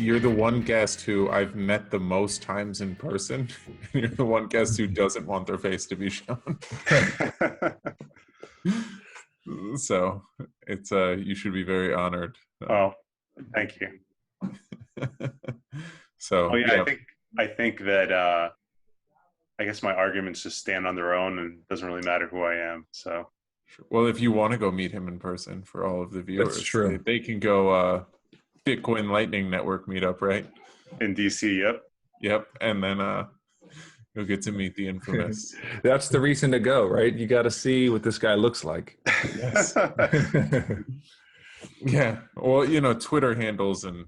you're the one guest who I've met the most times in person. You're the one guest who doesn't want their face to be shown. So it's you should be very honored. Oh, thank you. So yeah. I think that I guess my arguments just stand on their own, and it doesn't really matter who I am. So, well, if you want to go meet him in person, for all of the viewers, that's true. They can go Bitcoin Lightning Network meetup, right? In DC, Yep, and then you'll get to meet the infamous. That's the reason to go, right? You got to see what this guy looks like. Yes. Yeah. Well, Twitter handles and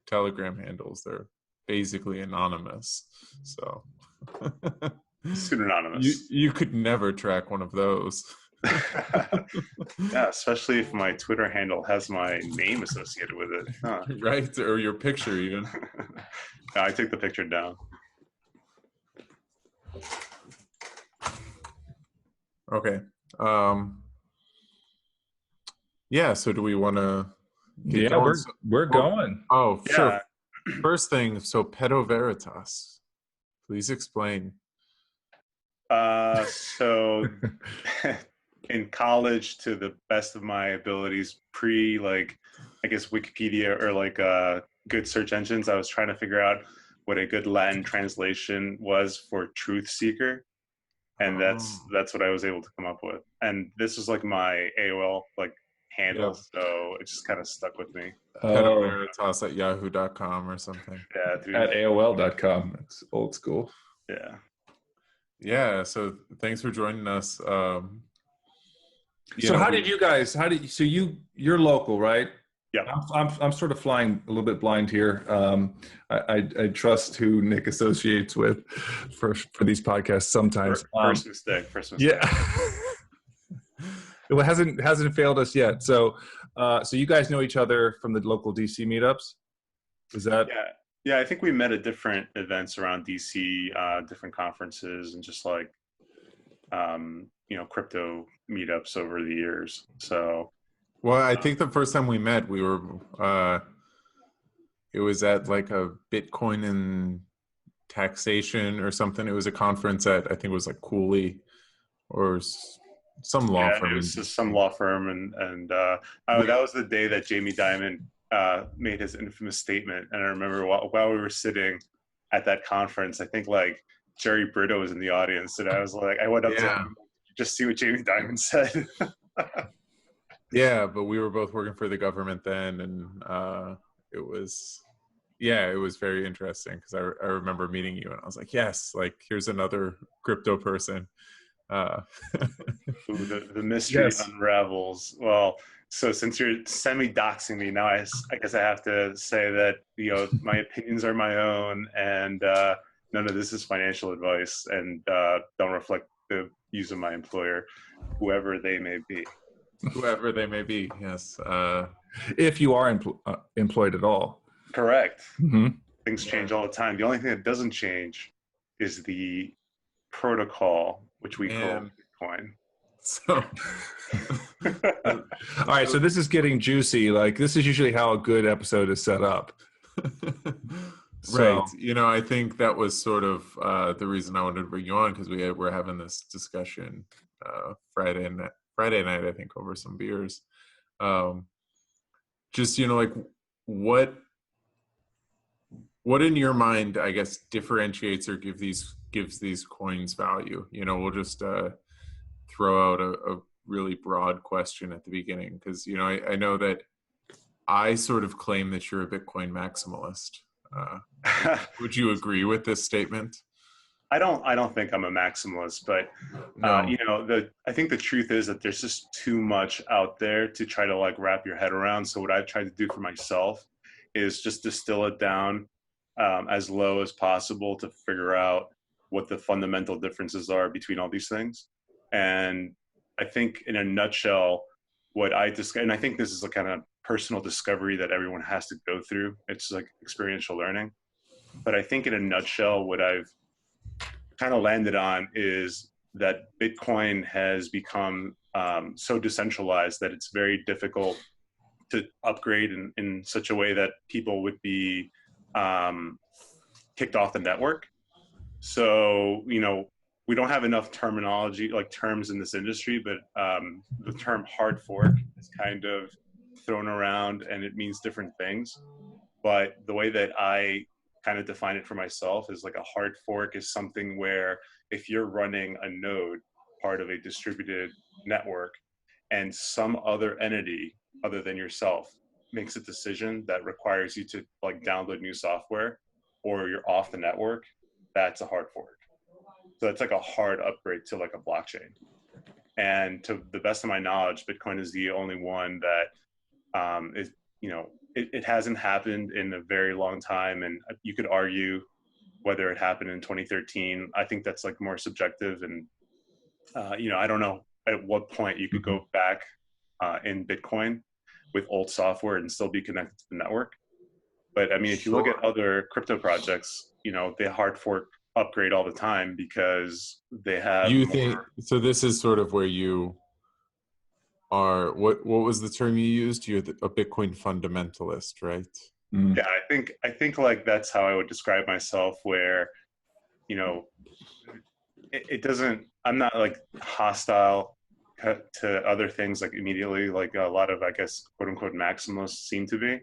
Telegram handles, they're basically anonymous. So pseudonymous. You could never track one of those. Yeah, especially if my Twitter handle has my name associated with it. Huh. Right? Or your picture even. No, I took the picture down. Okay. Yeah, so do we want to get going? We're going. Oh, yeah. Sure. First thing, so Pedo Veritas. Please explain. So in college, to the best of my abilities, I guess Wikipedia or good search engines, I was trying to figure out what a good Latin translation was for truth seeker. And that's what I was able to come up with. And this was my AOL handle, so it just kind of stuck with me. Pedo Veritas at yahoo.com or something. Yeah, at AOL.com. It's old school. Yeah. Yeah, so thanks for joining us. So you're local, right? Yeah. I'm sort of flying a little bit blind here. I trust who Nick associates with for these podcasts sometimes. First mistake. Yeah. It hasn't failed us yet. So you guys know each other from the local DC meetups? Is that? Yeah, I think we met at different events around DC, different conferences, and just crypto meetups over the years. So, well, I think the first time we met, we were it was at a Bitcoin and taxation or something. It was a conference at, I think it was Cooley or some law firm. It was just some law firm, and that was the day that Jamie Dimon made his infamous statement. And I remember while we were sitting at that conference, I think Jerry Brito was in the audience, and I went up to him to just see what Jamie Dimon said. Yeah, but we were both working for the government then, and it was very interesting because I remember meeting you, and I was like, yes, here's another crypto person. The mystery unravels. Well, so since you're semi-doxing me now, I guess I have to say that my opinions are my own, and none of this is financial advice, and don't reflect the views of my employer, whoever they may be. Whoever they may be, yes. If you are employed at all. Correct. Mm-hmm. Things change all the time. The only thing that doesn't change is the protocol, which we call Bitcoin. So, all right. So this is getting juicy. This is usually how a good episode is set up. Right. I think that was sort of the reason I wanted to bring you on, because we were having this discussion Friday night, I think, over some beers. Just what in your mind, I guess, differentiates or gives these coins value? We'll just throw out a really broad question at the beginning, because I know that I sort of claim that you're a Bitcoin maximalist. Would you agree with this statement? I don't think I'm a maximalist, but no. I think the truth is that there's just too much out there to try to wrap your head around. So what I've tried to do for myself is just distill it down as low as possible to figure out what the fundamental differences are between all these things. And I think in a nutshell, what I discovered, and I think this is a kind of personal discovery that everyone has to go through. It's experiential learning. But I think in a nutshell, what I've kind of landed on is that Bitcoin has become so decentralized that it's very difficult to upgrade in such a way that people would be kicked off the network. So, we don't have enough terminology, like terms in this industry, but the term hard fork is kind of thrown around and it means different things. But the way that I kind of define it for myself is like a hard fork is something where if you're running a node, part of a distributed network, and some other entity other than yourself makes a decision that requires you to like download new software or you're off the network, that's a hard fork. So it's like a hard upgrade to like a blockchain. And to the best of my knowledge, Bitcoin is the only one that is, it hasn't happened in a very long time. And you could argue whether it happened in 2013. I think that's like more subjective. And, I don't know at what point you could go back in Bitcoin with old software and still be connected to the network. But I mean, if you look at other crypto projects, they hard fork upgrade all the time because they have think so? This is sort of where you are. What was the term you used? You're a Bitcoin fundamentalist, right? Yeah, I think like that's how I would describe myself, where it doesn't, I'm not like hostile to other things like immediately, like a lot of, I guess, quote unquote maximalists seem to be.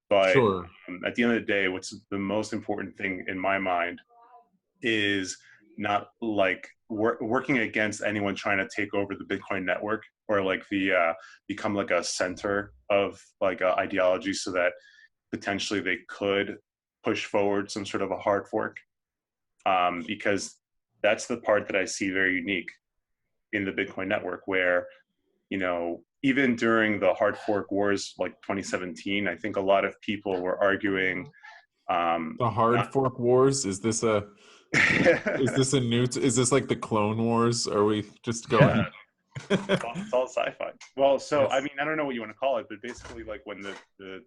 But Sure. At the end of the day, what's the most important thing in my mind is not like working against anyone trying to take over the Bitcoin network or like become like a center of like ideology so that potentially they could push forward some sort of a hard fork, because that's the part that I see very unique in the Bitcoin network, where even during the hard fork wars like 2017, I think a lot of people were arguing the hard fork wars. Is this a is this like the Clone Wars? Are we just going? Yeah. It's all sci-fi. Well, so Yes. I mean, I don't know what you want to call it, but basically like when the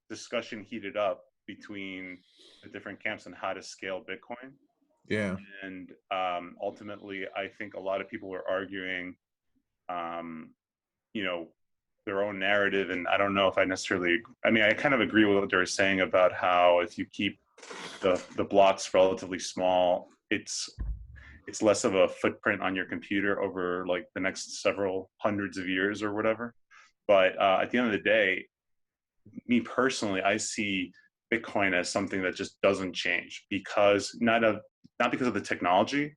discussion heated up between the different camps on how to scale Bitcoin. Yeah. And ultimately, I think a lot of people were arguing, their own narrative. And I don't know if I necessarily, I mean, I kind of agree with what they were saying about how if you keep the blocks relatively small, it's less of a footprint on your computer over like the next several hundreds of years or whatever. But at the end of the day, me personally, I see Bitcoin as something that just doesn't change because not because of the technology,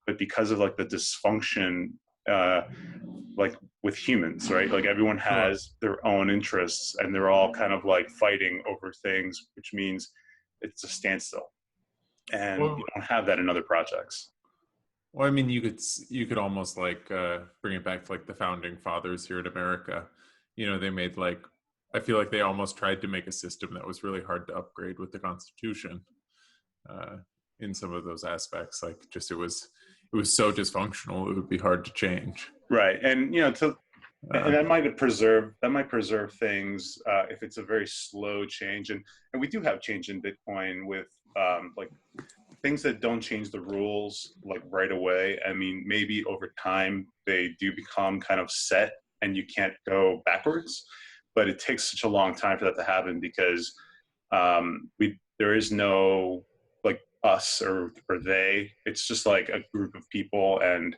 but because of like the dysfunction, like with humans, right? Like everyone has their own interests and they're all kind of like fighting over things, which means it's a standstill. And you don't have that in other projects. Well, I mean, you could almost like bring it back to like the founding fathers here in America. They made like, I feel like they almost tried to make a system that was really hard to upgrade with the Constitution in some of those aspects. Like just it was so dysfunctional, it would be hard to change. Right, and and that might preserve things if it's a very slow change, and we do have change in Bitcoin with like things that don't change the rules like right away. I mean, maybe over time they do become kind of set and you can't go backwards, but it takes such a long time for that to happen because there is no like us or they. It's just like a group of people, and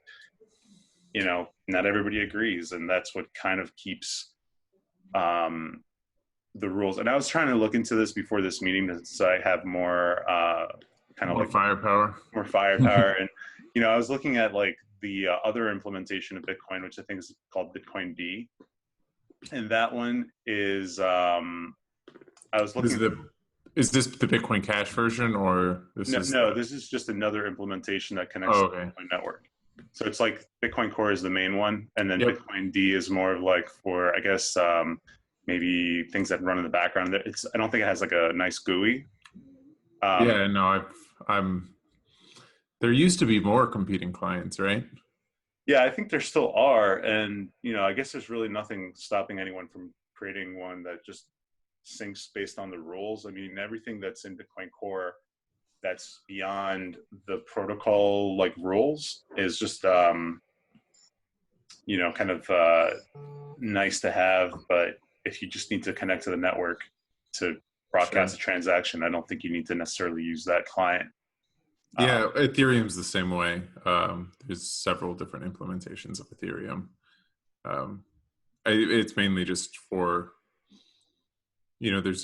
not everybody agrees, and that's what kind of keeps the rules. And I was trying to look into this before this meeting so I have more kind of more like firepower. And I was looking at like the other implementation of Bitcoin, which I think is called Bitcoin D, and that one is I was looking. Is this the Bitcoin Cash version, or this is just another implementation that connects to the Bitcoin network. So it's like Bitcoin Core is the main one, and then Bitcoin D is more of like for, I guess, maybe things that run in the background. I don't think it has like a nice GUI. There used to be more competing clients, right? Yeah, I think there still are, and I guess there's really nothing stopping anyone from creating one that just syncs based on the rules. I mean, everything that's in Bitcoin Core that's beyond the protocol like rules is just kind of nice to have, but if you just need to connect to the network to broadcast a transaction, I don't think you need to necessarily use that client. Yeah, Ethereum's the same way. There's several different implementations of Ethereum. It's mainly just for, there's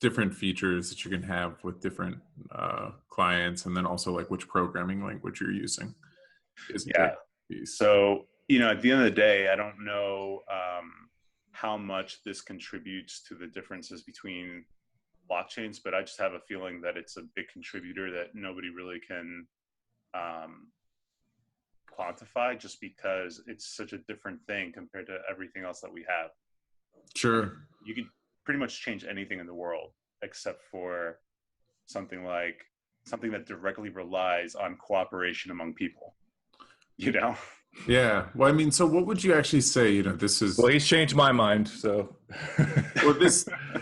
different features that you can have with different clients, and then also like which programming language you're using. So, at the end of the day, I don't know how much this contributes to the differences between blockchains, but I just have a feeling that it's a big contributor that nobody really can quantify, just because it's such a different thing compared to everything else that we have. Sure. You could pretty much change anything in the world except for something that directly relies on cooperation among people, Yeah. Well, I mean, so what would you actually say, this is... Well, he's changed my mind, so...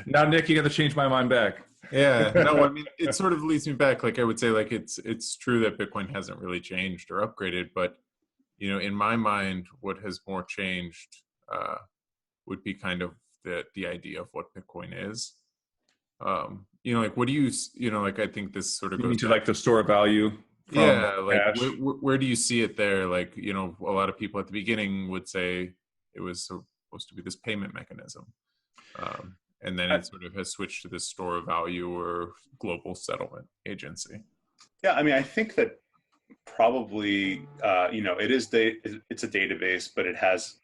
Now, Nick, you got to change my mind back. Yeah. No, I mean, it sort of leads me back. Like, I would say, like, it's true that Bitcoin hasn't really changed or upgraded, but, in my mind, what has more changed would be kind of the idea of what Bitcoin is. Like, what do you, like, I think this sort of goes to like the store of value. Yeah, like where do you see it there? Like, a lot of people at the beginning would say it was supposed to be this payment mechanism. And then it sort of has switched to this store of value or global settlement agency. Yeah, I mean, I think that probably, it's a database, but it has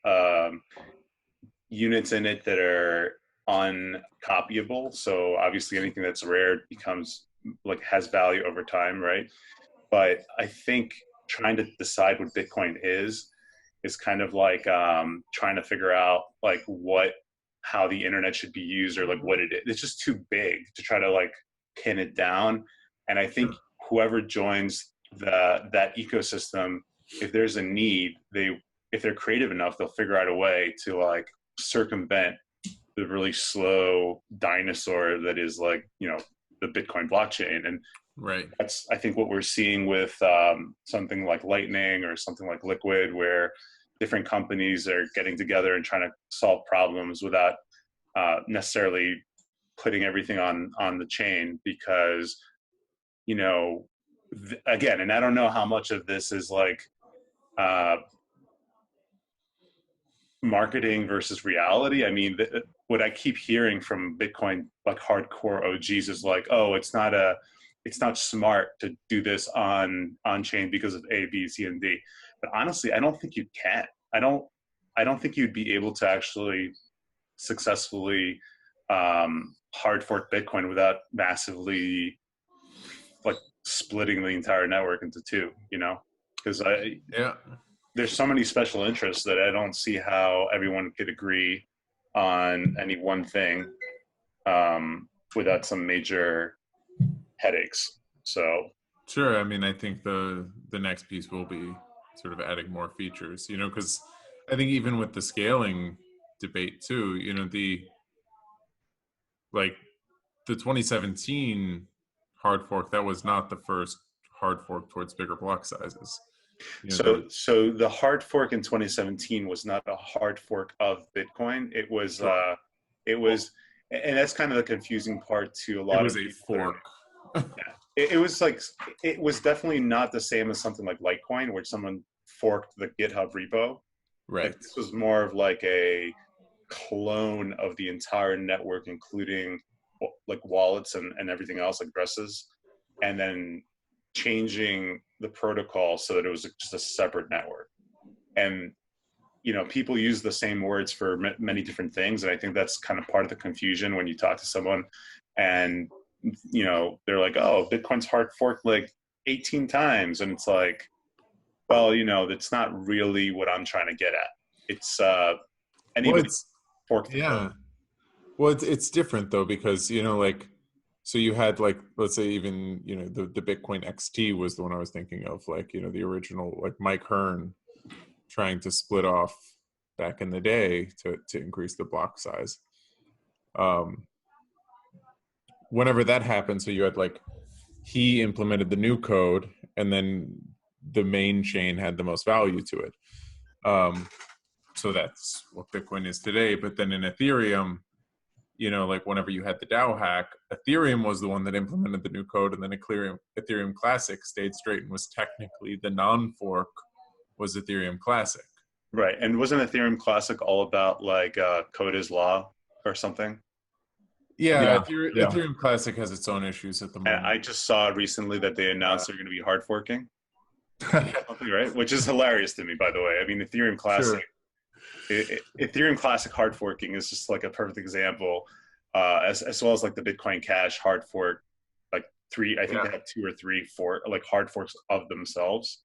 units in it that are uncopyable. So obviously anything that's rare becomes has value over time, right? But I think trying to decide what Bitcoin is kind of like trying to figure out like how the internet should be used, or like what it is. It's just too big to try to like pin it down. And I think whoever joins that ecosystem, if there's a need, if they're creative enough, they'll figure out a way to like circumvent the really slow dinosaur that is like, the Bitcoin blockchain. And right. That's, I think, what we're seeing with something like Lightning or something like Liquid, where different companies are getting together and trying to solve problems without necessarily putting everything on the chain, because, again, and I don't know how much of this is like marketing versus reality. I mean, what I keep hearing from Bitcoin, like hardcore OGs, is like, oh, it's not smart to do this on chain because of A, B, C, and D. But honestly, I don't think you can. I don't think you'd be able to actually successfully hard fork Bitcoin without massively like splitting the entire network into two, because there's so many special interests that I don't see how everyone could agree on any one thing without some major headaches. So sure. I mean, I think the next piece will be sort of adding more features, because I think even with the scaling debate too, the 2017 hard fork, that was not the first hard fork towards bigger block sizes. So the hard fork in 2017 was not a hard fork of Bitcoin. It was and that's kind of the confusing part to a lot of people. It was a fork. It was definitely not the same as something like Litecoin, where someone forked the GitHub repo. Right. This was more of like a clone of the entire network, including like wallets and everything else, like addresses, and then changing the protocol so that it was just a separate network. And people use the same words for many different things, and I think that's kind of part of the confusion when you talk to someone and they're like, oh, Bitcoin's hard forked like 18 times, and it's like, well, that's not really what I'm trying to get at. It's anybody forked the code. Well, it's different though, because so you had like, let's say even the Bitcoin XT was the one I was thinking of, like the original, like Mike Hearn trying to split off back in the day to increase the block size. Whenever that happened, so you had like, he implemented the new code, and then the main chain had the most value to it. So that's what Bitcoin is today. But then in Ethereum, you know, like whenever you had the DAO hack, Ethereum was the one that implemented the new code, and then Ethereum Classic stayed straight and was technically the non-fork was Ethereum Classic. Right. And wasn't Ethereum Classic all about like code is law or something? Yeah, Ethereum Classic has its own issues at the moment. And I just saw recently that they announced they're going to be hard forking. Right? Which is hilarious to me, by the way. I mean, Ethereum Classic, Ethereum Classic hard forking is just like a perfect example, as well as like the Bitcoin Cash hard fork, like they have 2 or 3 like hard forks of themselves.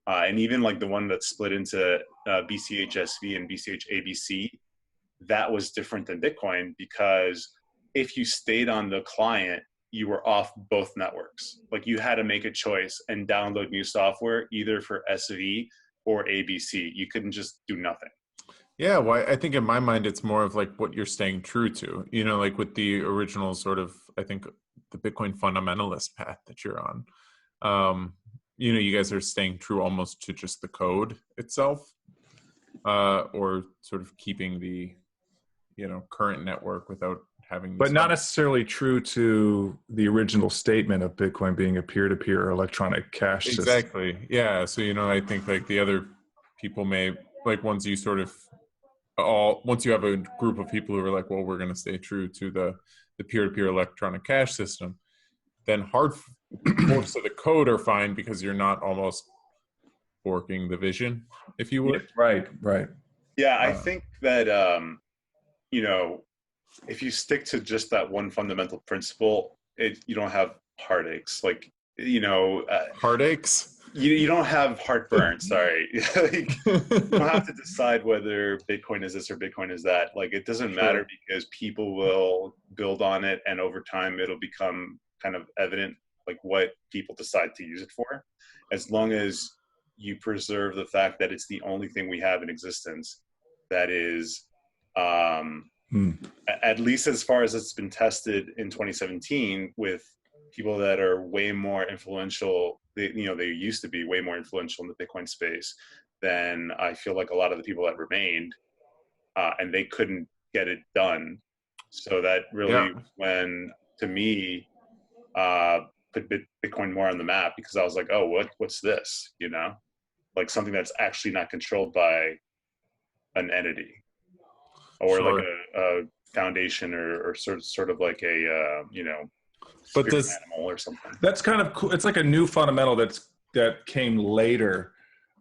And even like the one that split into BCHSV and BCHABC, that was different than Bitcoin, because if you stayed on the client, you were off both networks. Like you had to make a choice and download new software either for SV or ABC. You couldn't just do nothing. Yeah, well, I think in my mind, it's more of like what you're staying true to, you know, like with the original sort of, I think the Bitcoin fundamentalist path that you're on. You know, you guys are staying true almost to just the code itself, or sort of keeping the, you know, current network without having. But not necessarily true to the original statement of Bitcoin being a peer-to-peer electronic cash system. Exactly. Yeah. So, you know, I think like the other people may, like once you have a group of people who are like, well, we're going to stay true to the peer-to-peer electronic cash system, then hard forks of the code are fine because you're not almost forking the vision, if you would. Right. Yeah, I think that, you know, if you stick to just that one fundamental principle, you don't have heartaches. Like, you know, heartaches. You don't have heartburn. Sorry, like, you don't have to decide whether Bitcoin is this or Bitcoin is that. Like, it doesn't matter, because people will build on it, and over time, it'll become kind of evident, like what people decide to use it for, as long as you preserve the fact that it's the only thing we have in existence that is. At least as far as it's been tested in 2017 with people that are way more influential, they used to be way more influential in the Bitcoin space than I feel like a lot of the people that remained, and they couldn't get it done. So that really, when to me, put Bitcoin more on the map, because I was like, oh, what's this? You know, like something that's actually not controlled by an entity. Or like a foundation, or sort of like a you know, but this animal or something. That's kind of cool. It's like a new fundamental that came later.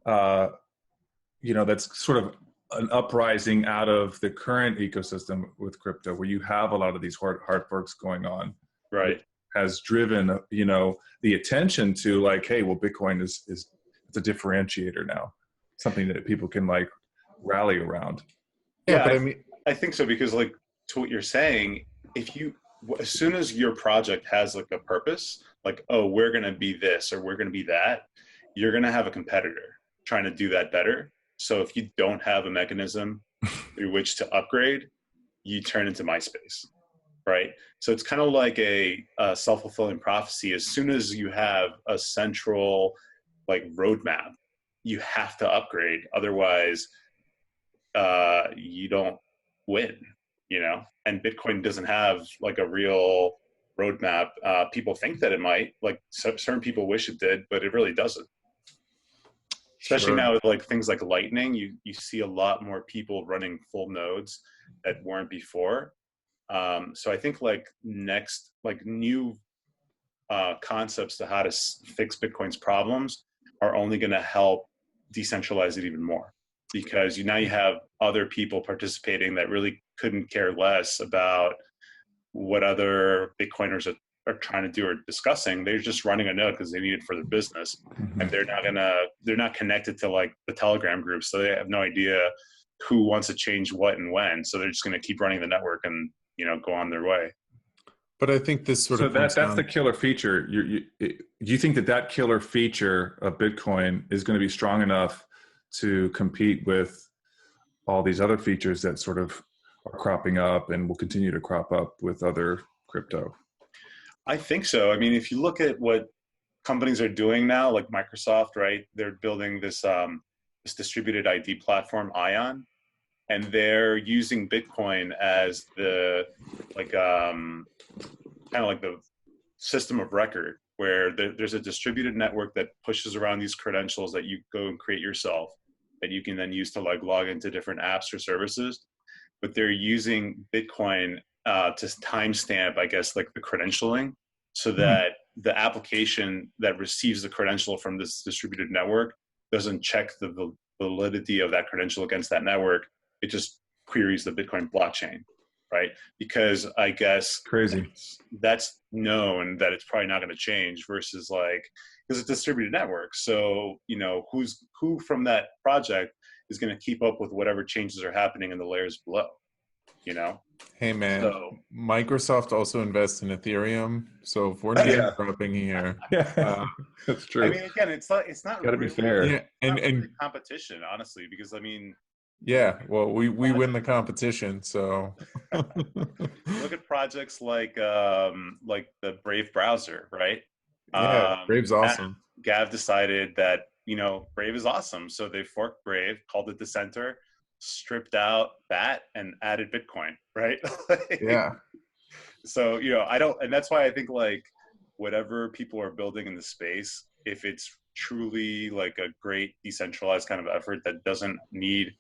You know, that's sort of an uprising out of the current ecosystem with crypto, where you have a lot of these hard forks going on. Right. It has driven, you know, the attention to like, hey, well, Bitcoin is it's a differentiator now, something that people can like rally around. Yeah, but I think so, because like to what you're saying, as soon as your project has like a purpose, like, oh, we're going to be this or we're going to be that, you're going to have a competitor trying to do that better. So if you don't have a mechanism through which to upgrade, you turn into MySpace, right? So it's kind of like a self-fulfilling prophecy. As soon as you have a central like roadmap, you have to upgrade. Otherwise, you don't win, you know. And Bitcoin doesn't have like a real roadmap. People think that it might, like certain people wish it did, but it really doesn't. Especially now with like things like Lightning, you see a lot more people running full nodes that weren't before. So I think like new concepts to how to fix Bitcoin's problems are only going to help decentralize it even more. Because now you have other people participating that really couldn't care less about what other Bitcoiners are trying to do or discussing. They're just running a node because they need it for their business, and they're not connected to like the Telegram group, so they have no idea who wants to change what and when. So they're just going to keep running the network and, you know, go on their way. But I think this that's the killer feature. You think that killer feature of Bitcoin is going to be strong enough to compete with all these other features that sort of are cropping up and will continue to crop up with other crypto? I think so. I mean, if you look at what companies are doing now, like Microsoft, right? They're building this this distributed ID platform, Ion, and they're using Bitcoin as the kind of like the system of record, where there's a distributed network that pushes around these credentials that you go and create yourself, that you can then use to like log into different apps or services. But they're using Bitcoin to timestamp, I guess, like the credentialing, so that the application that receives the credential from this distributed network doesn't check the validity of that credential against that network. It just queries the Bitcoin blockchain, right? Because I guess Crazy. that's known that it's probably not going to change, versus like, because it's a distributed network. So, you know, who from that project is going to keep up with whatever changes are happening in the layers below, you know? Hey man, So, Microsoft also invests in Ethereum, so if we're name dropping here, Yeah, that's true. I mean, again, it's not Gotta really, be fair. yeah, it's not and really competition, honestly, because I mean, yeah, well, we win the competition, so look at projects like the Brave browser, right? yeah, Brave's awesome. Gav decided that, you know, Brave is awesome, so they forked Brave, called it the Center, stripped out that, and added Bitcoin, right? Yeah. So, you know, and that's why I think like whatever people are building in the space, if it's truly like a great decentralized kind of effort that doesn't need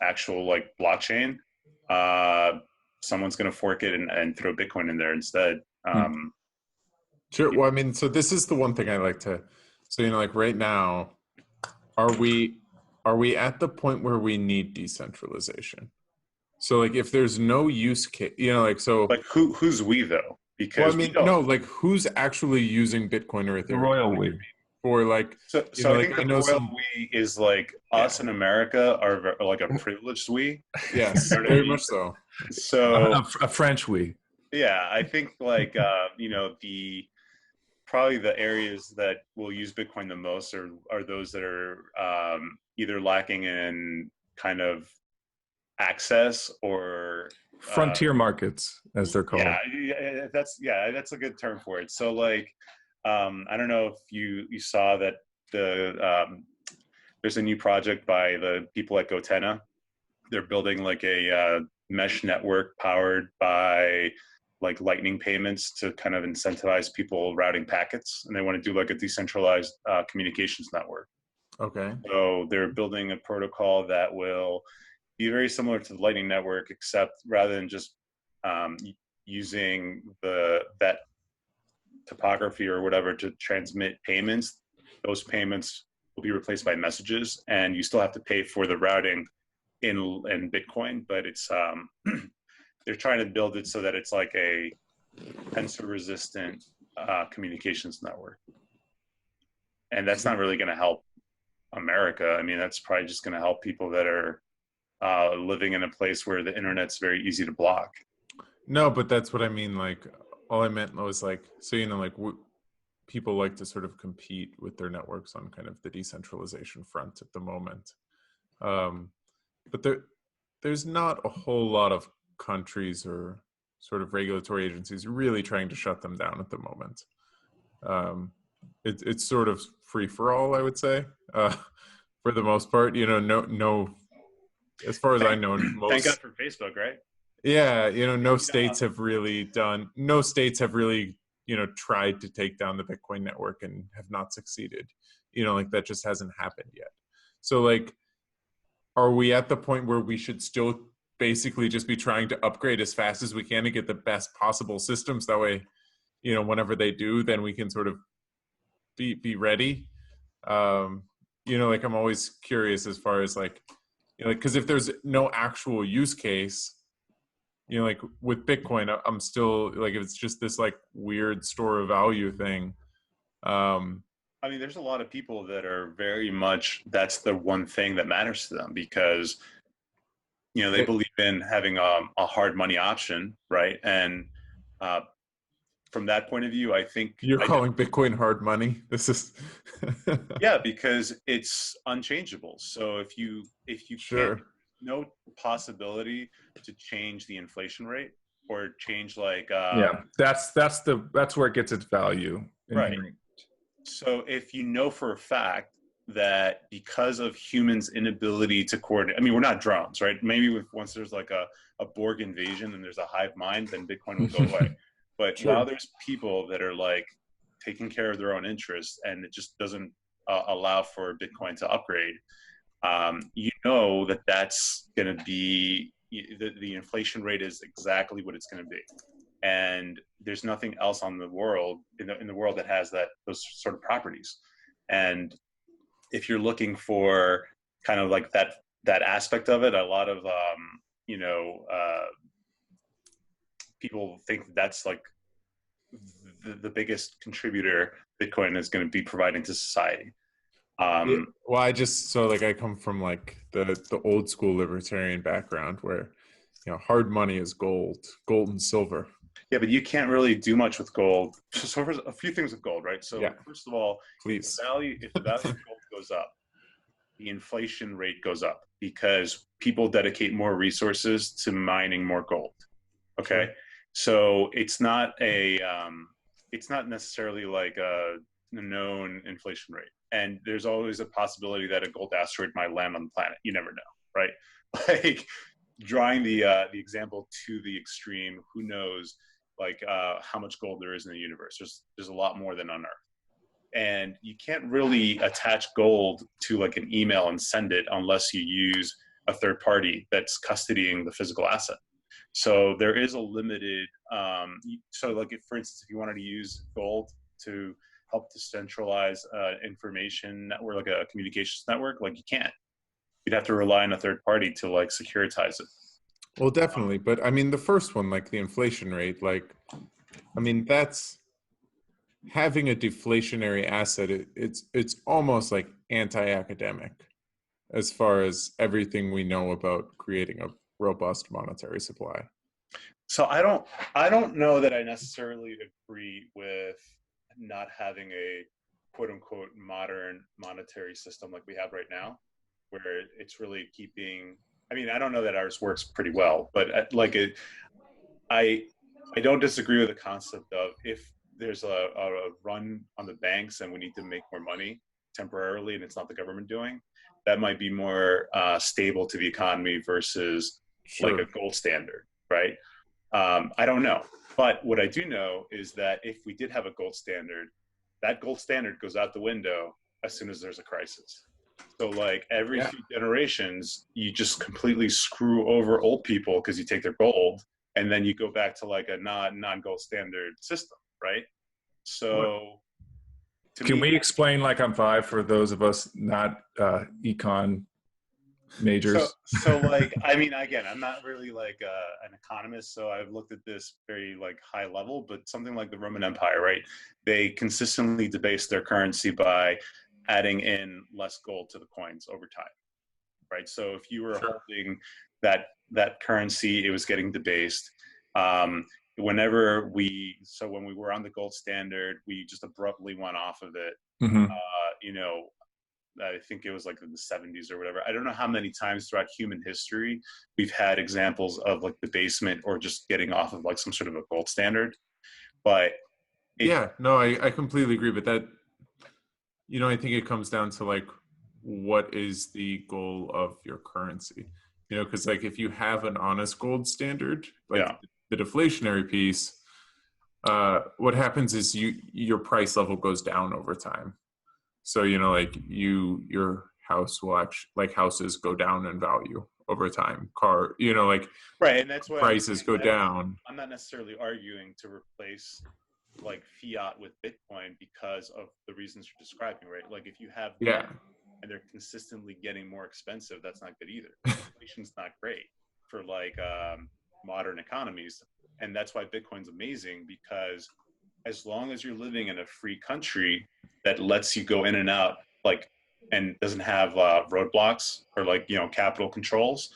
actual like blockchain, someone's going to fork it and throw Bitcoin in there instead. Sure. Well, I mean, so this is the one thing I like to, so, you know, like right now, are we at the point where we need decentralization? So like if there's no use case, you know, like, so like who's we though? Because well, I mean, no, like who's actually using Bitcoin or Ethereum? The royal we. Or like, so know, I like, think the I know royal some, we is like us in America are like a privileged we. yes, You know what I very mean? much so. So A French we. yeah, I think like you know, probably the areas that will use Bitcoin the most are those that are either lacking in kind of access or Frontier markets, as they're called. yeah, that's a good term for it. So like, I don't know if you saw that there's a new project by the people at Gotena. They're building like a mesh network powered by like lightning payments to kind of incentivize people routing packets, and they want to do like a decentralized communications network. Okay. So they're building a protocol that will be very similar to the lightning network, except rather than just using that topography or whatever to transmit payments, those payments will be replaced by messages, and you still have to pay for the routing in Bitcoin, but it's they're trying to build it so that it's like a tensor resistant communications network. And that's not really going to help America. I mean, that's probably just going to help people that are living in a place where the internet's very easy to block. No, but that's what I mean. Like, all I meant was like, so, you know, like people like to sort of compete with their networks on kind of the decentralization front at the moment. But there's not a whole lot of countries or sort of regulatory agencies really trying to shut them down at the moment. It's sort of free for all, I would say, for the most part. You know, no. As far as I know, Thank God for Facebook, right? Yeah, you know, no states have really, you know, tried to take down the Bitcoin network and have not succeeded. You know, like that just hasn't happened yet. So like, are we at the point where we should still basically just be trying to upgrade as fast as we can to get the best possible systems? That way, you know, whenever they do, then we can sort of be ready. You know, like I'm always curious as far as like, you know, because if there's no actual use case, you know, like with Bitcoin, I'm still like, if it's just this like weird store of value thing. I mean, there's a lot of people that are very much, that's the one thing that matters to them, because, you know, they believe in having a hard money option, right? And from that point of view, I think you're calling Bitcoin hard money. This is yeah, because it's unchangeable. So if you sure. can't, no possibility to change the inflation rate or change like yeah, that's where it gets its value. Right. So if you know for a fact that because of humans' inability to coordinate, I mean, we're not drones, right? Maybe once there's like a Borg invasion and there's a hive mind, then Bitcoin will go away. But Sure. while there's people that are like taking care of their own interests, and it just doesn't allow for Bitcoin to upgrade, that that's going to be, the inflation rate is exactly what it's going to be. And there's nothing else on the world in the world that has those sort of properties. And if you're looking for kind of like that aspect of it, a lot of people think that's like the biggest contributor Bitcoin is going to be providing to society. Well, I come from like the old school libertarian background where, hard money is gold and silver. Yeah, but you can't really do much with gold. So there's a few things with gold, right? So First of all, please, if the value of gold goes up, the inflation rate goes up because people dedicate more resources to mining more gold. Okay, sure. So it's not necessarily like a known inflation rate, and there's always a possibility that a gold asteroid might land on the planet. You never know, right? Like drawing the example to the extreme, who knows? Like how much gold there is in the universe. There's a lot more than on Earth. And you can't really attach gold to like an email and send it unless you use a third party that's custodying the physical asset. So there is a limited, so like for instance, if you wanted to use gold to help decentralize information network, like a communications network, like you can't. You'd have to rely on a third party to like securitize it. Well, definitely. But I mean, the first one, like the inflation rate, that's having a deflationary asset. It's almost like anti-academic as far as everything we know about creating a robust monetary supply. So I don't know that I necessarily agree with not having a quote unquote modern monetary system like we have right now, where it's really keeping, I mean, I don't know that ours works pretty well, but I don't disagree with the concept of if there's a run on the banks and we need to make more money temporarily and it's not the government doing, that might be more stable to the economy versus like a gold standard, right? I don't know. But what I do know is that if we did have a gold standard, that gold standard goes out the window as soon as there's a crisis. So like every few generations, you just completely screw over old people because you take their gold, and then you go back to like a non-gold standard system, right? So can we explain like on five for those of us not econ majors? So like, I mean, again, I'm not really like an economist, so I've looked at this very like high level, but something like the Roman Empire, right? They consistently debased their currency by adding in less gold to the coins over time, right? So if you were holding that currency, it was getting debased. When we were on the gold standard, we just abruptly went off of it. Mm-hmm. I think it was like in the 70s or whatever. I don't know how many times throughout human history we've had examples of like debasement or just getting off of like some sort of a gold standard. But I completely agree. But that, I think it comes down to like, what is the goal of your currency? Because like if you have an honest gold standard, like the deflationary piece, what happens is your price level goes down over time. So, like your house will actually, like houses go down in value over time. Right. And that's why prices go down. I'm not necessarily arguing to replace like fiat with Bitcoin because of the reasons you're describing, right? Like if you have and they're consistently getting more expensive, that's not good either. Inflation's not great for like modern economies. And that's why Bitcoin's amazing, because as long as you're living in a free country that lets you go in and out, like, and doesn't have roadblocks or like, capital controls,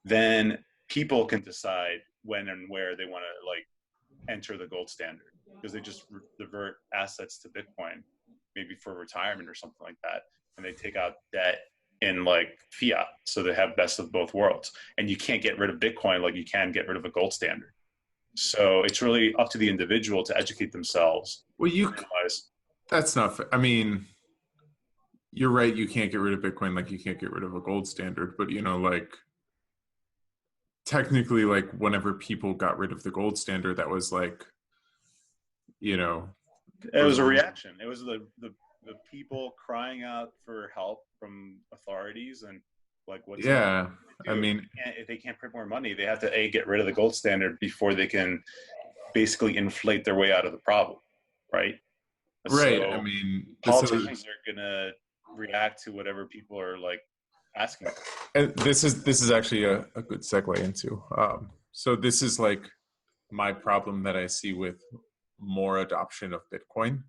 then people can decide when and where they want to like enter the gold standard, because they just divert assets to Bitcoin, maybe for retirement or something like that. And they take out debt in like fiat. So they have best of both worlds. And you can't get rid of Bitcoin like you can get rid of a gold standard. So it's really up to the individual to educate themselves. Well, that's not fair. I mean, you're right. You can't get rid of Bitcoin like you can't get rid of a gold standard. But, you know, like technically, like whenever people got rid of the gold standard, that was like, you know, it was a reaction. It was the people crying out for help from authorities and like what's yeah. I mean, if they can't print more money, they have to get rid of the gold standard before they can basically inflate their way out of the problem, right? Right. So I mean, politicians are gonna react to whatever people are like asking. And this is actually a good segue into. So this is like my problem that I see with more adoption of Bitcoin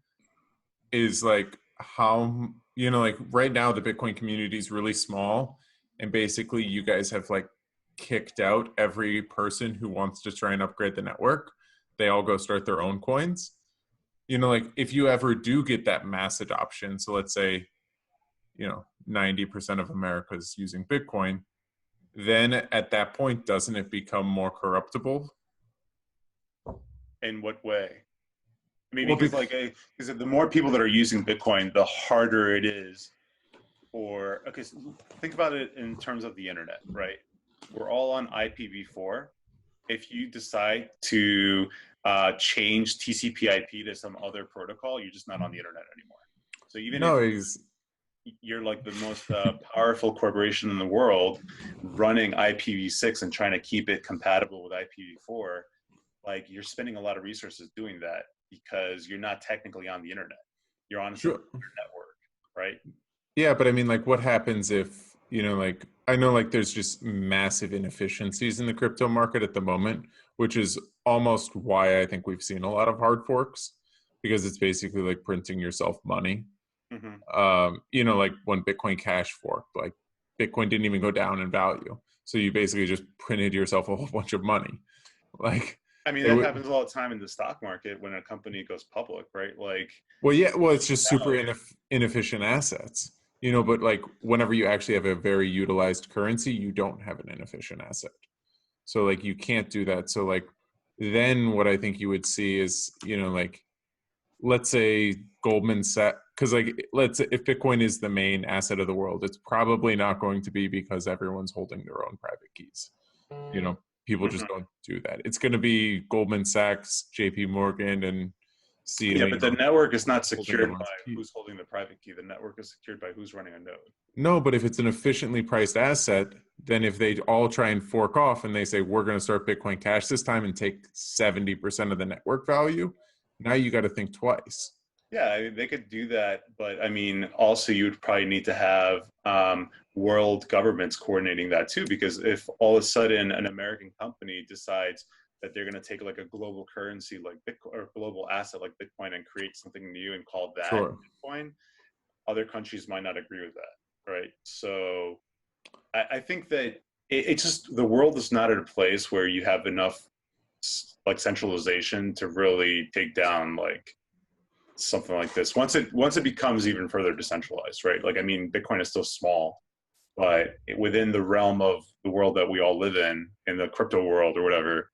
is like how, you know, like right now the Bitcoin community is really small, and basically you guys have like kicked out every person who wants to try and upgrade the network. They all go start their own coins. You know, like if you ever do get that mass adoption, so let's say, you know, 90% of America is using Bitcoin, then at that point, doesn't it become more corruptible? In what way? I mean, because the more people that are using Bitcoin, the harder it is for, okay, so think about it in terms of the internet, right? We're all on IPv4. If you decide to change TCP/IP to some other protocol, you're just not on the internet anymore. So even if you're like the most powerful corporation in the world running IPv6 and trying to keep it compatible with IPv4, like you're spending a lot of resources doing that because you're not technically on the internet. You're on your network, right? Yeah, but I mean, like what happens if, you know, like I know like there's just massive inefficiencies in the crypto market at the moment, which is almost why I think we've seen a lot of hard forks, because it's basically like printing yourself money. Mm-hmm. You know, like when Bitcoin Cash forked, like Bitcoin didn't even go down in value. So you basically just printed yourself a whole bunch of money. Like, I mean, that happens all the time in the stock market when a company goes public, right? Like, well, yeah, well, it's just super inefficient assets, you know, but like whenever you actually have a very utilized currency, you don't have an inefficient asset. So like you can't do that. So like then what I think you would see is, you know, like let's say Goldman Sachs, because like let's say if Bitcoin is the main asset of the world, it's probably not going to be because everyone's holding their own private keys. You know, people just don't do that. It's going to be Goldman Sachs, JP Morgan, and yeah, but the network is not secured by who's holding the private key. The network is secured by who's running a node. No, but if it's an efficiently priced asset, then if they all try and fork off and they say, we're going to start Bitcoin Cash this time and take 70% of the network value, now you got to think twice. Yeah, I mean, they could do that, but I mean, also you would probably need to have world governments coordinating that too, because if all of a sudden an American company decides that they're going to take like a global currency like Bitcoin or global asset like Bitcoin and create something new and call that Bitcoin, other countries might not agree with that, right? So I think that it's just the world is not at a place where you have enough like centralization to really take down like something like this. Once it becomes even further decentralized, right? Like, I mean, Bitcoin is still small, but within the realm of the world that we all live in the crypto world or whatever,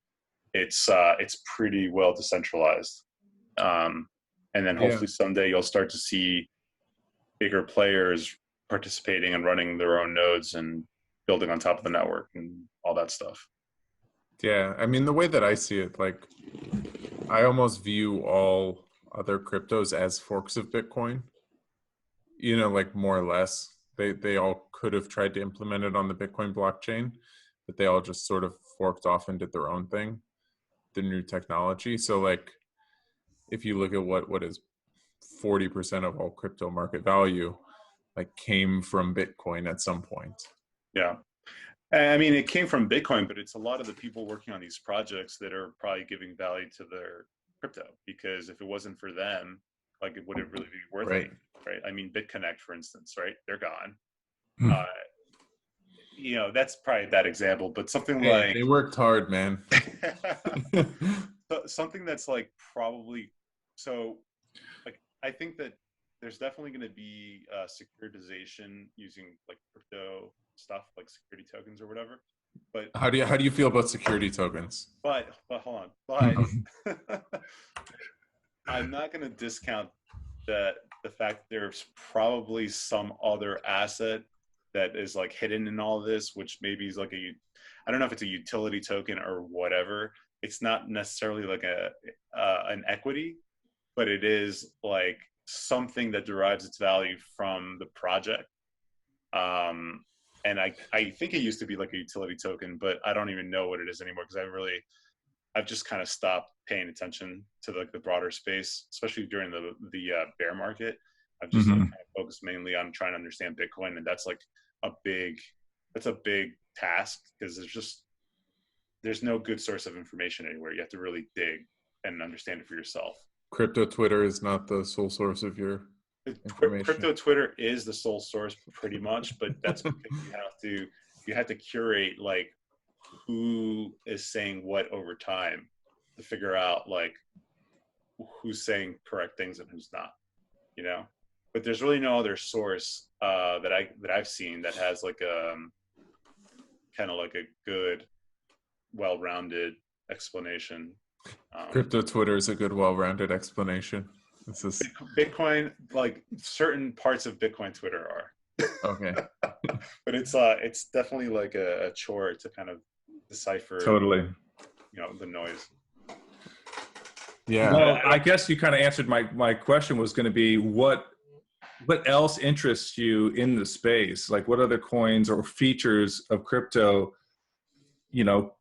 it's pretty well decentralized. And then hopefully someday you'll start to see bigger players participating and running their own nodes and building on top of the network and all that stuff. Yeah, I mean, the way that I see it, like, I almost view all other cryptos as forks of Bitcoin. You know, like more or less, they all could have tried to implement it on the Bitcoin blockchain, but they all just sort of forked off and did their own thing, the new technology. So, like, if you look at what is 40% of all crypto market value, like, came from Bitcoin at some point. Yeah. I mean, it came from Bitcoin, but it's a lot of the people working on these projects that are probably giving value to their crypto, because if it wasn't for them, like, it wouldn't really be worth it, right? I mean, BitConnect, for instance, right? They're gone. You know, that's probably that example, but something like they worked hard, man. Something that's like probably so. Like, I think that there's definitely going to be securitization using like crypto stuff, like security tokens or whatever. But how do you feel about security tokens? But hold on. But I'm not going to discount that the fact there's probably some other asset that is like hidden in all of this, which maybe is like I don't know if it's a utility token or whatever. It's not necessarily like an equity, but it is like something that derives its value from the project. And I think it used to be like a utility token, but I don't even know what it is anymore because I've just kind of stopped paying attention to like the broader space, especially during the bear market. I've just like, kind of focused mainly on trying to understand Bitcoin, and that's like a big task because there's no good source of information anywhere. You have to really dig and understand it for yourself. Crypto Twitter is not the sole source of your information. Crypto Twitter is the sole source pretty much, but that's because you have to curate like who is saying what over time to figure out like who's saying correct things and who's not, you know. But there's really no other source that I've seen that has like kind of like a good, well-rounded explanation. Crypto Twitter is a good, well-rounded explanation. This is Bitcoin, like certain parts of Bitcoin Twitter are. Okay. But it's definitely like a chore to kind of decipher Totally. You know, the noise. Yeah. Well, I guess you kind of answered my question was going to be what else interests you in the space? Like what other coins or features of crypto, you know,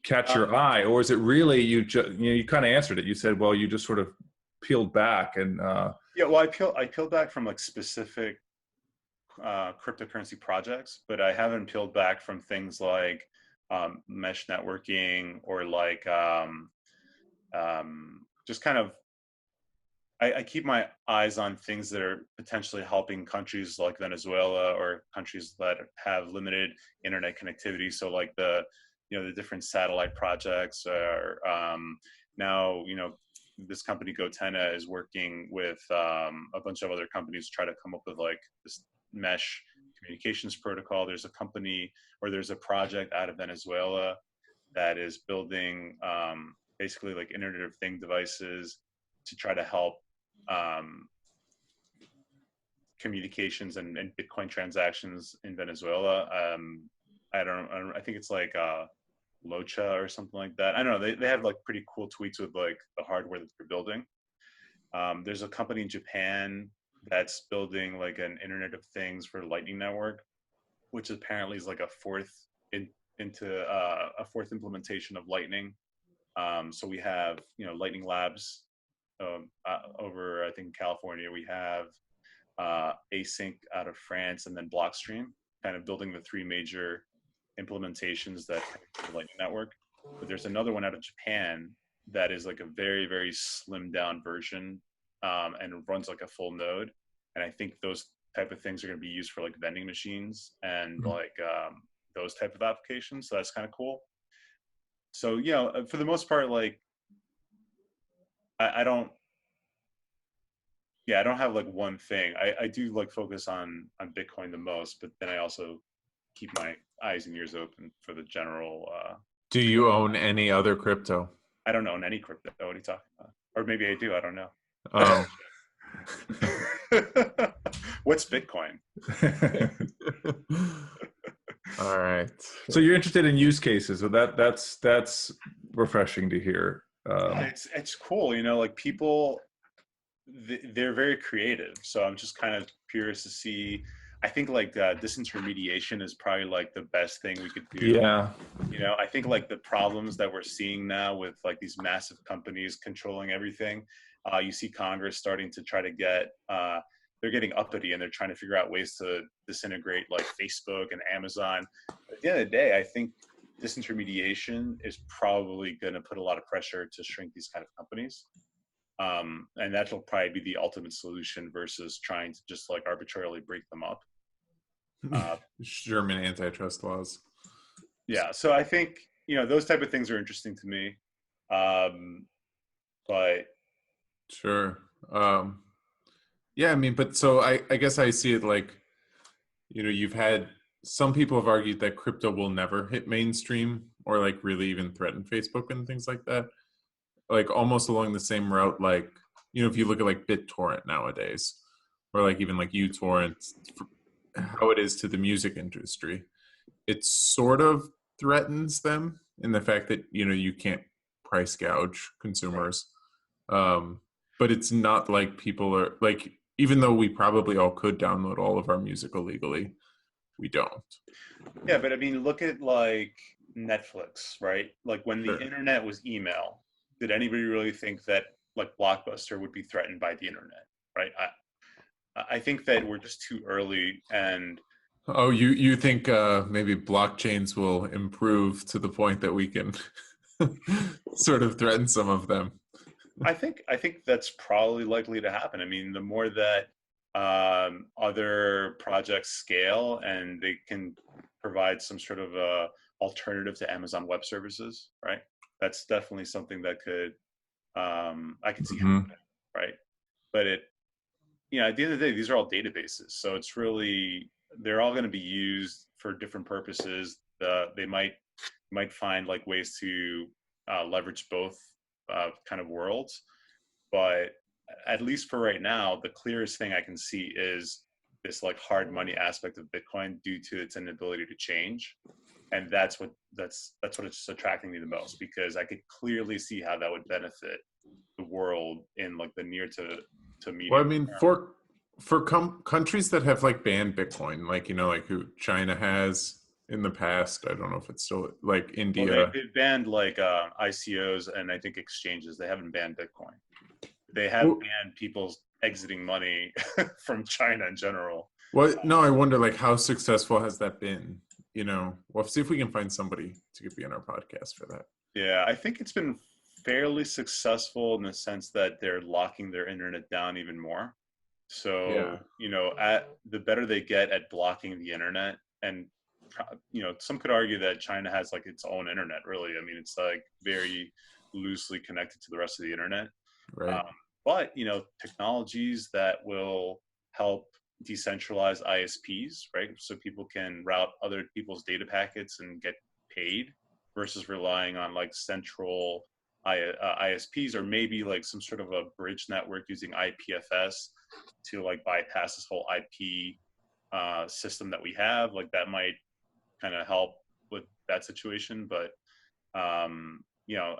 catch your eye, or is it really you kind of answered it. You said, well, you just sort of peeled back and yeah, well, I peeled back from like specific cryptocurrency projects, but I haven't peeled back from things like mesh networking or like just kind of I keep my eyes on things that are potentially helping countries like Venezuela or countries that have limited internet connectivity. So like the different satellite projects are now, this company Gotena is working with a bunch of other companies to try to come up with like this mesh communications protocol. There's a company or there's a project out of Venezuela that is building basically like Internet of Things devices to try to help communications and Bitcoin transactions in Venezuela. I think it's like Locha or something like that. I don't know. They have like pretty cool tweets with like the hardware that they're building. There's a company in Japan that's building like an Internet of Things for Lightning Network, which apparently is like a fourth implementation of Lightning. So we have Lightning Labs over I think California. We have Async out of France, and then Blockstream, kind of building the three major implementations that connect to the Lightning Network. But there's another one out of Japan that is like a very, very slimmed down version and runs like a full node. And I think those type of things are going to be used for like vending machines and like those type of applications. So that's kind of cool. So, for the most part, like I don't have like one thing. I do like focus on Bitcoin the most, but then I also keep my eyes and ears open for the general. Do you own any other crypto? I don't own any crypto. What are you talking about? Or maybe I do. I don't know. Oh. What's Bitcoin? All right. So you're interested in use cases. So that's refreshing to hear. It's cool. Like people, they're very creative. So I'm just kind of curious to see. I think like disintermediation is probably like the best thing we could do. Yeah. I think like the problems that we're seeing now with like these massive companies controlling everything, you see Congress starting to try to get, they're getting uppity and they're trying to figure out ways to disintegrate like Facebook and Amazon. At the end of the day, I think disintermediation is probably going to put a lot of pressure to shrink these kind of companies. And that'll probably be the ultimate solution versus trying to just like arbitrarily break them up. German antitrust laws. Yeah. So I think, those type of things are interesting to me. But sure. Yeah, I mean, but so I guess I see it like, you've had some people have argued that crypto will never hit mainstream or like really even threaten Facebook and things like that. Like almost along the same route, like if you look at like BitTorrent nowadays, or like even like uTorrent, how it is to the music industry, it sort of threatens them in the fact that, you can't price gouge consumers. But it's not like people are like, even though we probably all could download all of our music illegally, we don't. Yeah, but I mean, look at like Netflix, right? Like when the Sure. internet was email, did anybody really think that like Blockbuster would be threatened by the internet, right? I think that we're just too early, and Oh, you think maybe blockchains will improve to the point that we can sort of threaten some of them? I think that's probably likely to happen. I mean, the more that other projects scale and they can provide some sort of a alternative to Amazon Web Services, right? That's definitely something that could I could see happening, right? But at the end of the day, these are all databases, so it's really they're all going to be used for different purposes. They might find like ways to leverage both kind of worlds, but at least for right now, the clearest thing I can see is this like hard money aspect of Bitcoin due to its inability to change, and that's what it's attracting me the most, because I could clearly see how that would benefit the world in like the near to medium. Well, I mean, for countries that have like banned Bitcoin, like like who China has in the past, I don't know if it's still like India. Well, they banned like ICOs and I think exchanges. They haven't banned Bitcoin. They have banned people exiting money from China in general. Well, no, I wonder like how successful has that been? We'll see if we can find somebody to be on our podcast for that. Yeah, I think it's been fairly successful in the sense that they're locking their internet down even more. So, at the better they get at blocking the internet, and some could argue that China has like its own internet, really. I mean, it's like very loosely connected to the rest of the internet. Right. But, technologies that will help decentralize ISPs, right? So people can route other people's data packets and get paid versus relying on like central ISPs, or maybe like some sort of a bridge network using IPFS to like bypass this whole IP system that we have. Like that might kind of help with that situation, but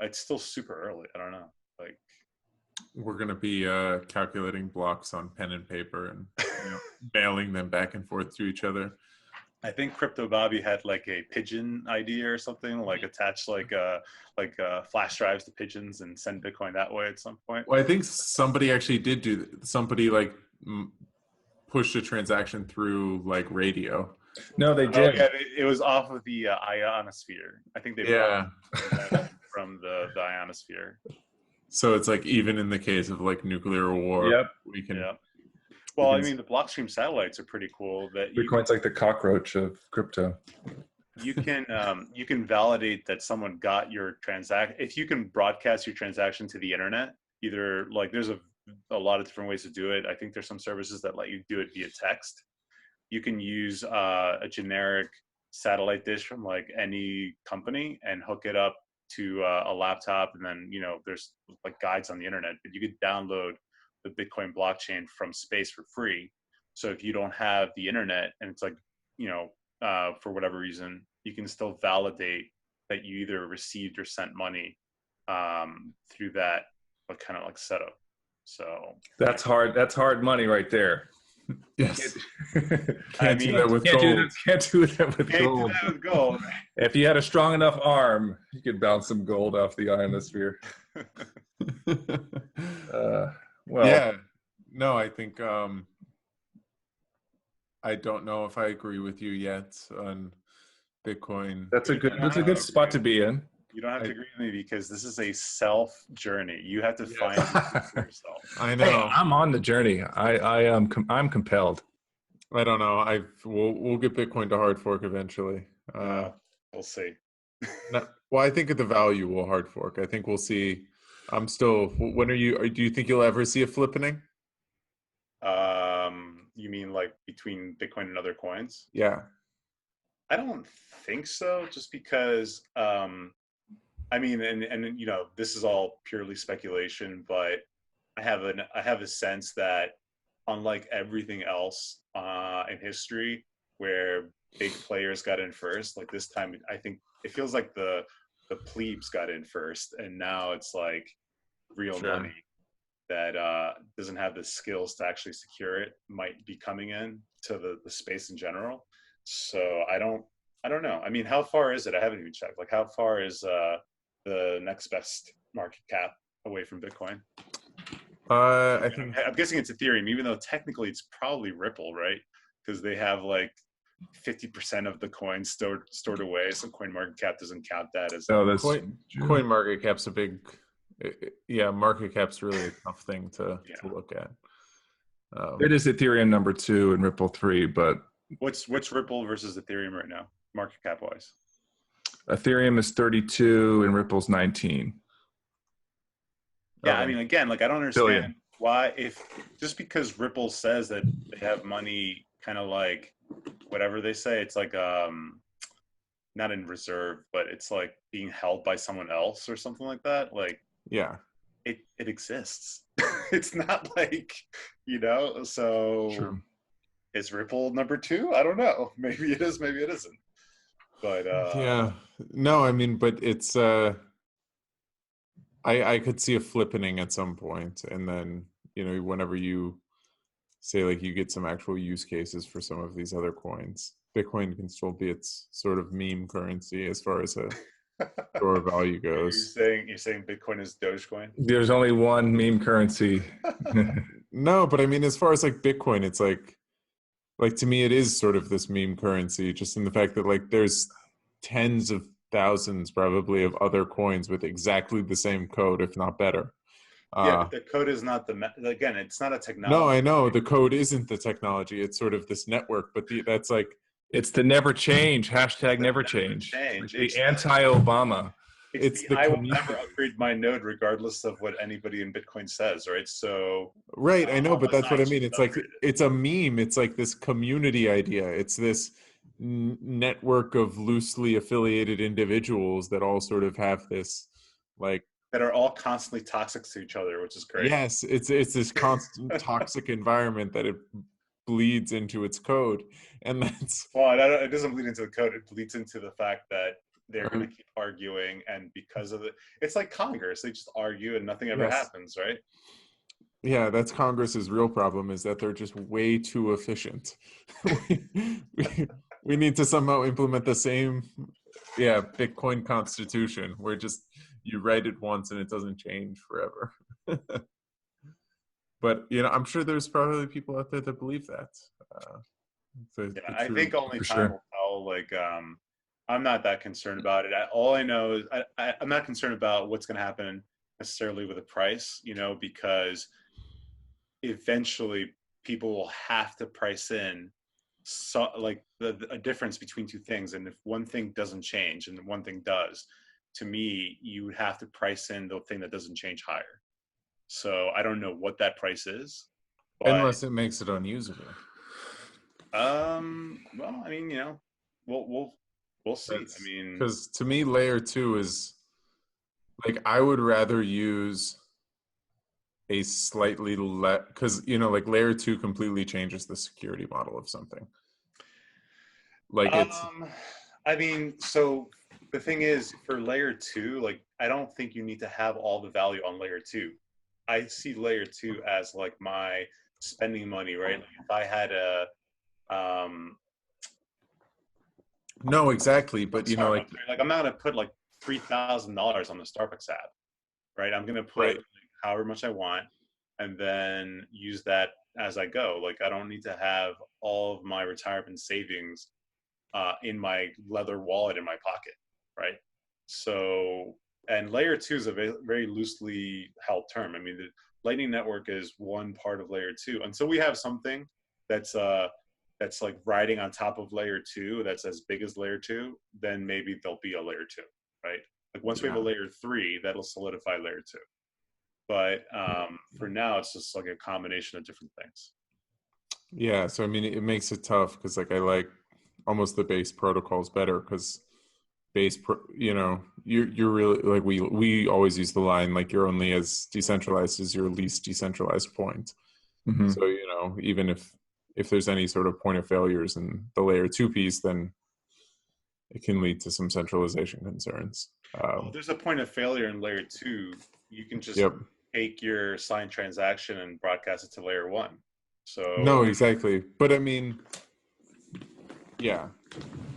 it's still super early. I don't know. Like we're gonna be calculating blocks on pen and paper and mailing them back and forth to each other. I think Crypto Bobby had like a pigeon idea or something, like attach like flash drives to pigeons and send Bitcoin that way at some point. Well, I think somebody actually did do somebody like pushed a transaction through like radio. No, they did. Oh, yeah, it was off of the ionosphere. I think they brought from the ionosphere. So it's like even in the case of like nuclear war, we can. Yeah. Well, I mean, the Blockstream satellites are pretty cool. That Bitcoin's like the cockroach of crypto. You can validate that someone got your transaction. If you can broadcast your transaction to the internet, either like there's a lot of different ways to do it. I think there's some services that let you do it via text. You can use a generic satellite dish from like any company and hook it up to a laptop, and then there's like guides on the internet, but you could download the Bitcoin blockchain from space for free. So if you don't have the internet and it's like for whatever reason, you can still validate that you either received or sent money through that kind of like setup. So that's hard money right there. Yes. Can't do that with gold. Can't do that with gold. If you had a strong enough arm, you could bounce some gold off the ionosphere. Yeah. No, I think I don't know if I agree with you yet on Bitcoin. That's a good spot to be in. You don't have to agree with me, because this is a self journey. You have to find it for yourself. I know. Hey, I'm on the journey. I'm compelled. I don't know. We'll get Bitcoin to hard fork eventually. We'll see. Well, I think at the value will hard fork. I think we'll see. I'm still. When are you? Do you think you'll ever see a flippening? You mean like between Bitcoin and other coins? Yeah. I don't think so. Just because. I mean, and this is all purely speculation, but I have a sense that unlike everything else in history, where big players got in first, like this time, I think it feels like the plebes got in first, and now it's like real Sure. money that doesn't have the skills to actually secure it might be coming in to the space in general. So I don't know. I mean, how far is it? I haven't even checked. Like, how far is the next best market cap away from Bitcoin? I think I'm guessing it's Ethereum, even though technically it's probably Ripple, right? Because they have like 50% of the coins stored away, so coin market cap doesn't count that as. No, that's coin market cap's a big, yeah, market cap's really a tough thing to look at. It is Ethereum number 2 and Ripple 3, but What's Ripple versus Ethereum right now, market cap wise? Ethereum is 32 and Ripple's 19. Yeah, Okay. I mean, again, like I don't understand Billion. why, if just because Ripple says that they have money, kind of like whatever they say, it's like not in reserve, but it's like being held by someone else or something like that. Like Yeah. it exists. It's not like, so True. is Ripple number 2? I don't know. Maybe it is, maybe it isn't. But Yeah. No, I mean, but it's I could see a flippening at some point, and then whenever you say like you get some actual use cases for some of these other coins, Bitcoin can still be its sort of meme currency as far as a store value goes. you're saying Bitcoin is Dogecoin? There's only one meme currency. No, but I mean, as far as like Bitcoin, it's like to me, it is sort of this meme currency, just in the fact that like there's tens of thousands probably of other coins with exactly the same code, if not better. Yeah, but the code is not again, it's not a technology. No, I know the code isn't the technology. It's sort of this network, but that's like, it's the never change, hashtag never change. Like the anti-Obama. It's I will never upgrade my node regardless of what anybody in Bitcoin says, right? So right, I know, but that's what I mean. It's like, it's a meme. It's like this community idea. It's this network of loosely affiliated individuals that all sort of have this like, that are all constantly toxic to each other, which is great. Yes, it's this constant toxic environment that it bleeds into its code, and that's it doesn't bleed into the code. It bleeds into the fact that they're going to keep arguing, and because of it's like Congress, they just argue and nothing ever happens, right? Yeah, that's Congress's real problem, is that they're just way too efficient. we need to somehow implement the same Bitcoin constitution where just you write it once and it doesn't change forever. But I'm sure there's probably people out there that believe that. I think only time will tell. Like I'm not that concerned about it. All I know is I'm not concerned about what's going to happen necessarily with the price, because eventually people will have to price in like a difference between two things. And if one thing doesn't change and one thing does, to me, you would have to price in the thing that doesn't change higher. So I don't know what that price is. Unless it makes it unusable. Well, I mean, we'll see. I mean, because to me, layer 2 is like, I would rather use a slightly less, because like layer 2 completely changes the security model of something. Like I mean, so the thing is, for layer 2, like I don't think you need to have all the value on layer 2. I see layer 2 as like my spending money, right? Like if I had no, exactly, but like I'm not gonna put like $3,000 on the Starbucks app, right? I'm gonna put like, however much I want, and then use that as I go. Like I don't need to have all of my retirement savings in my leather wallet in my pocket, right? So, and layer 2 is a very loosely held term. I mean, the Lightning Network is one part of layer 2, and so we have something that's like riding on top of layer 2 that's as big as layer 2, then maybe there'll be a layer 2, right? Like once we have a layer 3, that'll solidify layer 2. But for now, it's just like a combination of different things. Yeah, so I mean, it makes it tough because like I like almost the base protocols better, because you know, you're really like, we always use the line, like, you're only as decentralized as your least decentralized point. Mm-hmm. So, you know, even if there's any sort of point of failures in the layer 2 piece, then it can lead to some centralization concerns. Well, if there's a point of failure in layer 2, you can just Yep. take your signed transaction and broadcast it to layer 1. So No, exactly. But I mean, yeah.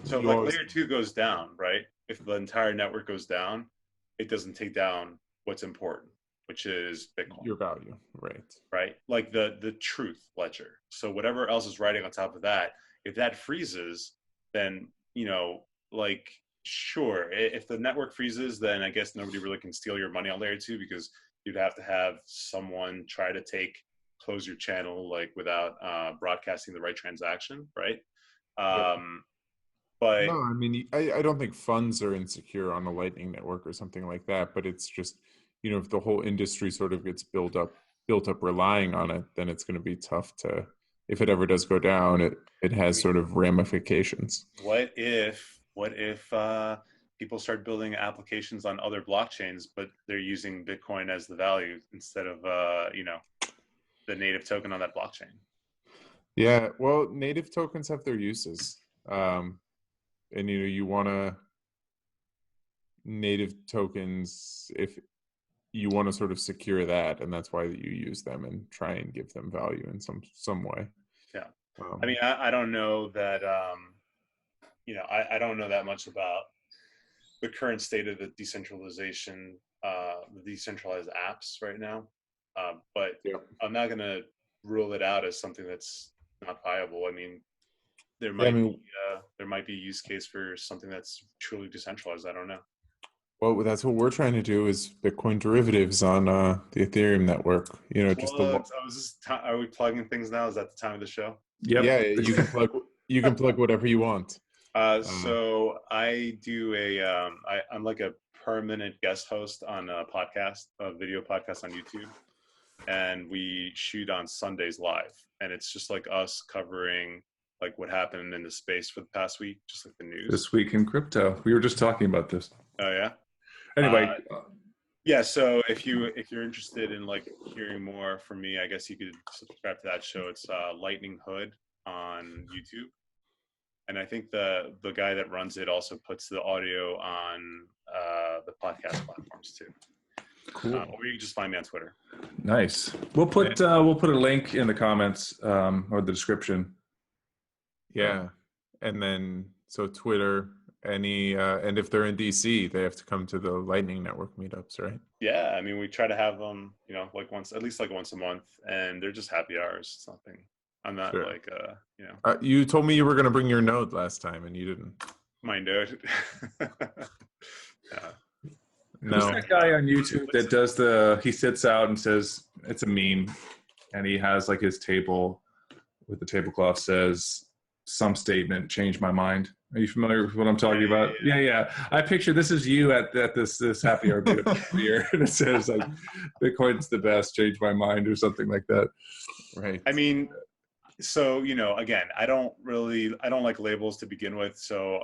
So if like layer 2 goes down, right? If the entire network goes down, it doesn't take down what's important, which is Bitcoin. Your value, right? Right? Like the truth ledger. So whatever else is riding on top of that, if that freezes, then, you know, like, sure, if the network freezes, then I guess nobody really can steal your money on layer 2, because you'd have to have someone try to close your channel, like, without broadcasting the right transaction, right? But no, I mean, I don't think funds are insecure on a Lightning network or something like that, but it's just, you know, if the whole industry sort of gets built up relying on it, then it's going to be tough to, if it ever does go down, it has sort of ramifications. What if people start building applications on other blockchains, but they're using Bitcoin as the value instead of you know, the native token on that blockchain? Yeah, well, native tokens have their uses. And, you know, you want to native tokens if you want to sort of secure that, and that's why you use them and try and give them value in some way. Yeah. I mean, I don't know that, you know, I don't know that much about the current state of the decentralization, the decentralized apps right now. But yeah. I'm not going to rule it out as something that's not viable. I mean, there might be a use case for something that's truly decentralized. I don't know. Well, that's what we're trying to do, is Bitcoin derivatives on the Ethereum network. You know, just are we plugging things now? Is that the time of the show? Yep. Yeah, you can plug whatever you want. So I do I'm like a permanent guest host on a video podcast on YouTube, and we shoot on Sundays live, and it's just like us covering like what happened in the space for the past week, just like the news. This week in crypto. We were just talking about this. Oh yeah. Anyway. Yeah. So if you're interested in like hearing more from me, I guess you could subscribe to that show. It's Lightning Hood on YouTube. And I think the guy that runs it also puts the audio on the podcast platforms too. Cool. Or you can just find me on Twitter. Nice. We'll put a link in the comments or the description. Yeah, and then so Twitter, and if they're in DC, they have to come to the Lightning Network meetups, right? Yeah, I mean, we try to have them, you know, like at least once a month, and they're just happy hours. It's nothing. I'm not sure. like you know. You told me you were going to bring your node last time, and you didn't. My node. Yeah. No. Who's that guy on YouTube that does he sits out and says, it's a meme, and he has like his table with the tablecloth says some statement, change my mind. Are you familiar with what I'm talking about? Yeah. I picture this is you at this happy hour beer, and it says like Bitcoin's the best, change my mind, or something like that. Right. I mean, so, you know, again, I don't like labels to begin with. So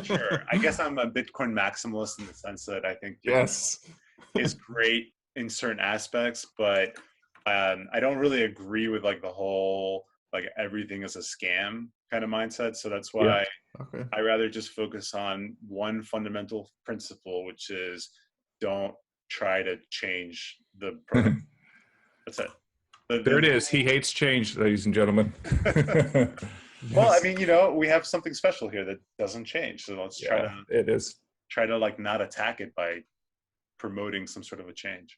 sure, I guess I'm a Bitcoin maximalist in the sense that I think yes, is great in certain aspects, but I don't really agree with like the whole like everything is a scam kind of mindset. So that's why I rather just focus on one fundamental principle, which is don't try to change the protocol. That's it. There it is. He hates change, ladies and gentlemen. Well, I mean, you know, we have something special here that doesn't change. So let's try to like not attack it by promoting some sort of a change.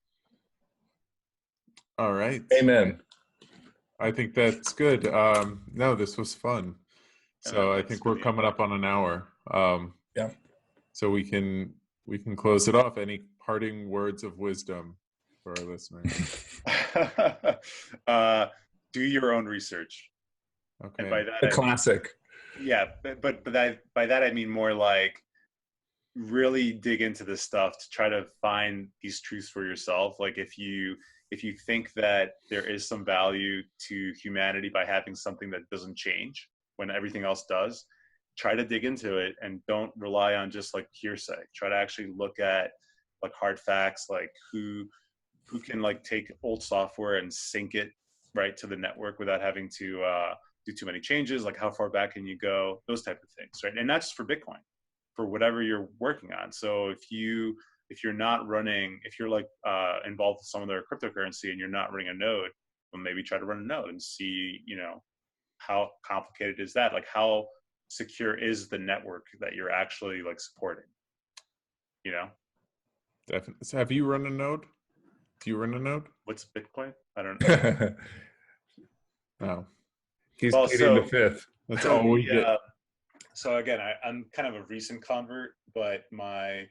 All right. Amen. I think that's good. No, this was fun. So I think we're coming up on an hour. Yeah. So we can close it off. Any parting words of wisdom for our listeners? Do your own research. Okay. And by that, a classic. Yeah, but by that I mean more like really dig into this stuff to try to find these truths for yourself. Like if you think that there is some value to humanity by having something that doesn't change when everything else does, try to dig into it and don't rely on just like hearsay. Try to actually look at like hard facts, like who can like take old software and sync it right to the network without having to do too many changes, like how far back can you go, those type of things, right? And that's for Bitcoin, for whatever you're working on. So if you're not running, if you're like involved with some other cryptocurrency and you're not running a node, well, maybe try to run a node and see, how complicated is that? Like how secure is the network that you're actually like supporting? Definitely. So have you run a node? Do you run a node? What's Bitcoin? I don't know. No. He's pleading the fifth. That's all we get. So again, I'm kind of a recent convert, but I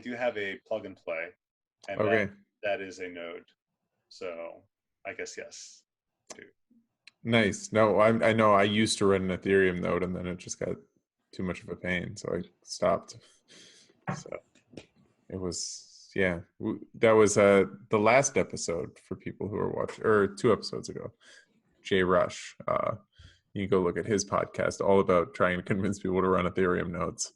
do have a plug and play, and okay. that is a node. So I guess yes. Too. Nice. No, I know I used to run an Ethereum node, and then it just got too much of a pain, so I stopped. So it was, yeah, that was the last episode for people who are watching, or 2 episodes ago. Jay Rush, you can go look at his podcast, all about trying to convince people to run Ethereum nodes.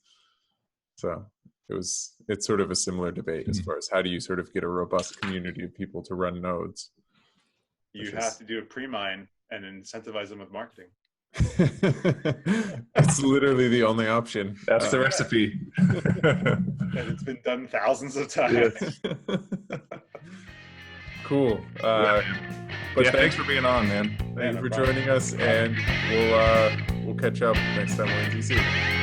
So it's sort of a similar debate as far as how do you sort of get a robust community of people to run nodes. You have to do a pre-mine and incentivize them with marketing. It's literally the only option. That's the recipe. And it's been done thousands of times. Yes. Cool. Thanks for being on, man. Thank you for joining us, and we'll catch up next time we're in DC.